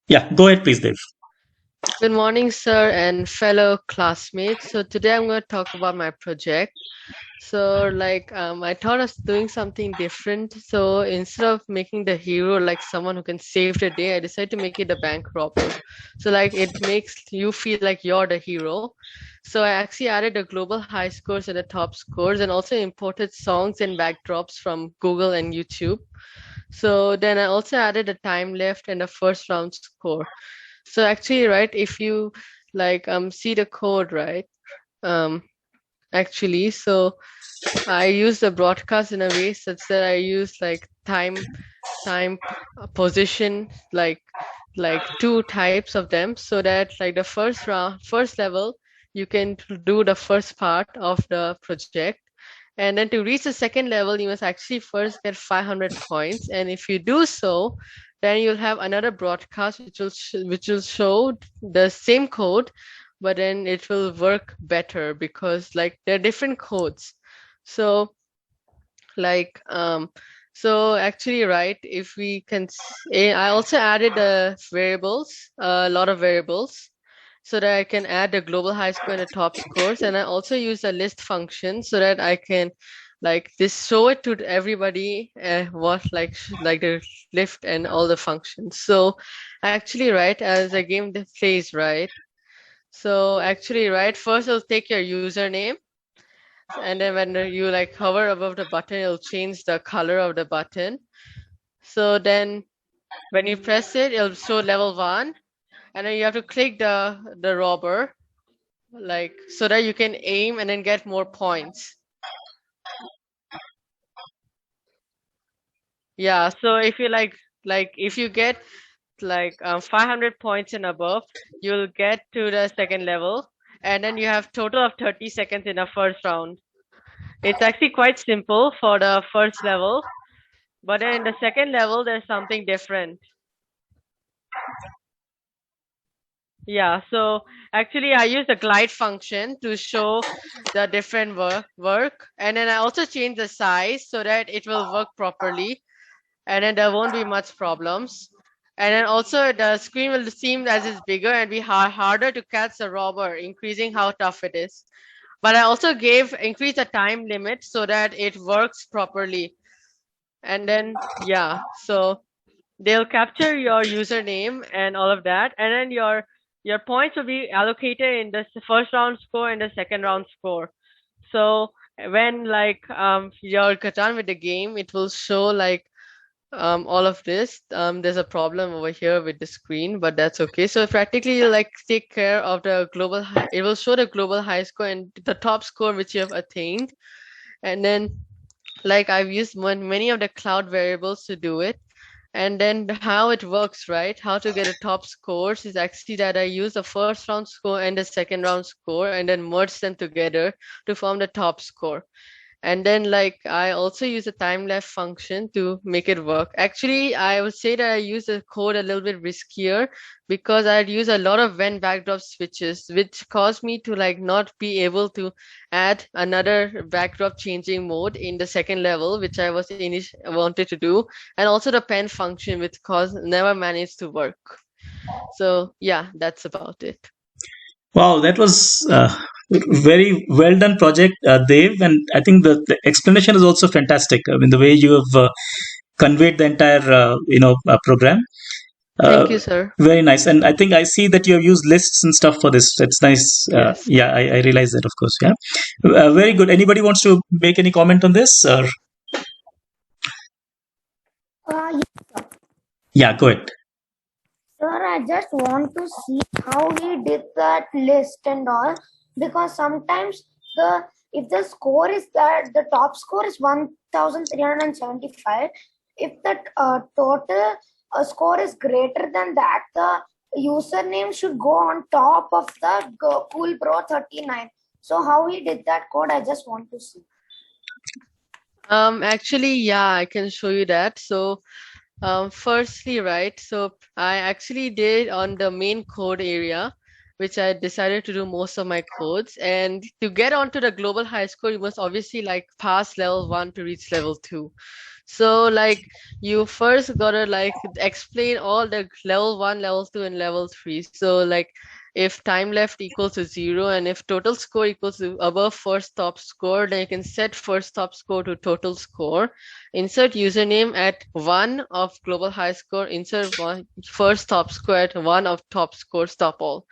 Yeah, go ahead, please, Dev. Good morning, sir, and fellow classmates. So today I'm going to talk about my project. I thought of doing something different. So instead of making the hero like someone who can save the day, I decided to make it a bank robber. So like it makes you feel like you're the hero. So I actually added the global high scores and the top scores, and also imported songs and backdrops from Google and YouTube. So then I also added a time left and a first round score. So actually, right, if you see the code, right? Um actually, so I use the broadcast in a way such that I use like position like two types of them, so that like the first level you can do the first part of the project, and then to reach the second level you must actually first get 500 points, and if you do so then you'll have another broadcast which will show the same code, but then it will work better because like there are different codes. So like so actually, right, if we can I also added variables, a lot of variables, so that I can add the global high score and the top scores, and I also use a list function so that I can like this show it to everybody, what like the lift and all the functions. So actually, right, as a game that plays, right, so actually, right, first it'll take your username, and then when you like hover above the button, it'll change the color of the button. So then when you press it, it'll show level one, and then you have to click the robber, like so that you can aim and then get more points. Yeah, so if you like if you get 500 points and above, you'll get to the second level, and then you have total of 30 seconds in the first round. It's actually quite simple for the first level, but then in the second level, there's something different. Yeah, so actually I use the glide function to show the different work, and then I also change the size so that it will work properly, and then there won't be much problems. And then also the screen will seem as it's bigger and be harder to catch the robber, increasing how tough it is. But I also increase the time limit so that it works properly. And then yeah, so they'll capture your username and all of that, and then your points will be allocated in the first round score and the second round score. So when you're done with the game, it will show like all of this. There's a problem over here with the screen, but that's okay. So practically you like take care of the it will show the global high score and the top score which you have attained, and then like I've used many of the cloud variables to do it. And then how it works, right? How to get a top scores is actually that I use the first round score and the second round score and then merge them together to form the top score. And then like I also use a time left function to make it work. Actually, I would say that I use the code a little bit riskier because I'd use a lot of when backdrop switches, which caused me to like not be able to add another backdrop changing mode in the second level, which I wanted to do, and also the pen function, which caused never managed to work. So yeah, that's about it. Wow, that was very well done project, Dev, and I think the explanation is also fantastic. I mean, the way you have conveyed the entire program. Thank Uh, you, sir. Very nice, and I think I see that you have used lists and stuff for this. That's nice. Yes. Yeah, I realize that, of course. Yeah, very good. Anybody wants to make any comment on this? Or Uh, yeah, go ahead. Sir, I just want to see how he did that list and all, because sometimes the if the score is that the top score is 1375, if the total score is greater than that, the username should go on top of the Cool Bro 39. So how he did that code, I just want to see. Actually, yeah, I can show you that. So firstly, right, so I actually did on the main code area. which I decided to do most of my codes. And to get onto the global high score, you must obviously like pass level 1 to reach level 2. So like you first gotta like explain all the level 1, level 2, and level 3. So like if time left equals to 0 and if total score equals to above first top score, then you can set first top score to total score. Insert username at 1 of global high score. Insert first top score at 1 of top score, stop all.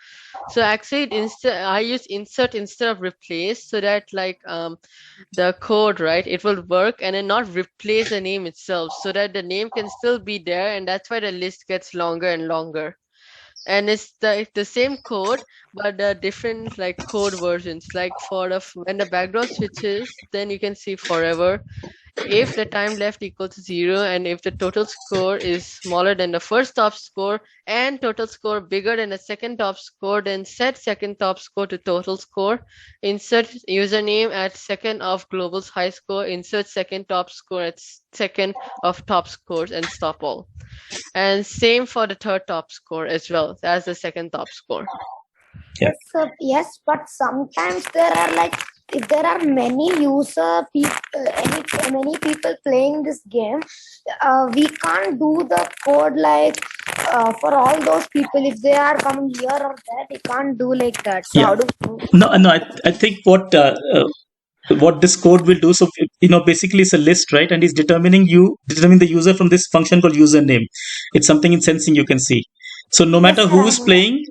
So actually, I use insert instead of replace, so that like the code, right, it will work and then not replace the name itself, so that the name can still be there, and that's why the list gets longer and longer. And it's the same code, but the different like code versions. Like for the when the background switches, then you can see forever. If the time left equals to 0 and if the total score is smaller than the first top score and total score bigger than the second top score, then set second top score to total score. Insert username at second of global's high score. Insert second top score at second of top scores and stop all. And same for the third top score as well as the second top score. Yeah. So, yes, but sometimes there are like if there are many many people playing this game, we can't do the code like for all those people. If they are coming here or there, we can't do like that. So Yeah. how do we do? No. I think what this code will do. So basically it's a list, right? And it's determining the user from this function called username. It's something in sensing you can see. So no Yes, matter sir, who I is know. playing,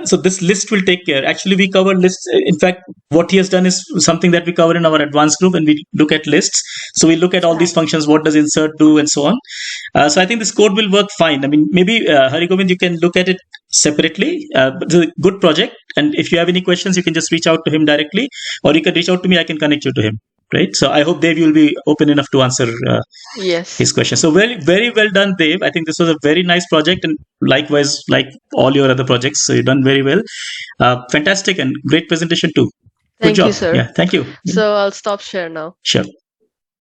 so this list will take care. Actually, we cover lists. In fact, what he has done is something that we cover in our advanced group, and we look at lists. So we look at all these functions. What does insert do, and so on. So I think this code will work fine. I mean, maybe Hari Govind, you can look at it separately. But it's a good project, and if you have any questions, you can just reach out to him directly, or you can reach out to me. I can connect you to him. Right. So I hope Dave, you will be open enough to answer Yes. his question. So very, very well done, Dave. I think this was a very nice project, and likewise, like all your other projects, so you've done very well. Fantastic and great presentation too. Good Thank you, job. sir. Yeah. Thank you. So I'll stop share now. Sure.